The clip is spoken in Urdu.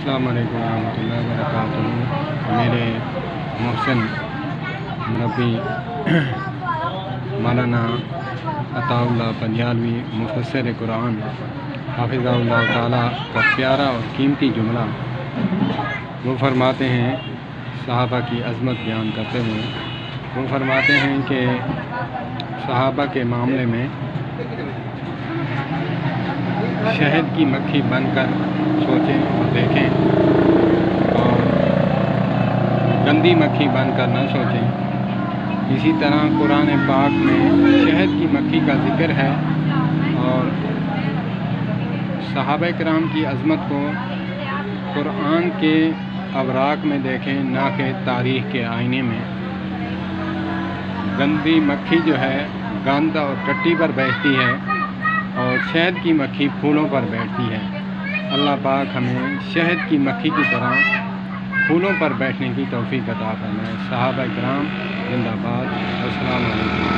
السلام علیکم ورحمۃ اللہ وبرکاتہ۔ میرے محسن مربی مولانا عطا اللہ پنجالوی مفسر قرآن حافظ اللہ تعالیٰ کا پیارا اور قیمتی جملہ وہ فرماتے ہیں، صحابہ کی عظمت بیان کرتے ہوئے وہ فرماتے ہیں کہ صحابہ کے معاملے میں شہد کی مکھی بن کر سوچیں اور دیکھیں، اور گندی مکھی بن کر نہ سوچیں۔ اسی طرح قرآن پاک میں شہد کی مکھی کا ذکر ہے، اور صحابہ کرام کی عظمت کو قرآن کے اوراق میں دیکھیں، نہ کہ تاریخ کے آئینے میں۔ گندی مکھی جو ہے گند اور ٹٹی پر بیٹھتی ہے، اور شہد کی مکھی پھولوں پر بیٹھتی ہے۔ اللہ پاک ہمیں شہد کی مکھی کی طرح پھولوں پر بیٹھنے کی توفیق عطا فرمائے۔ صحابہ کرام زندہ باد۔ السلام علیکم۔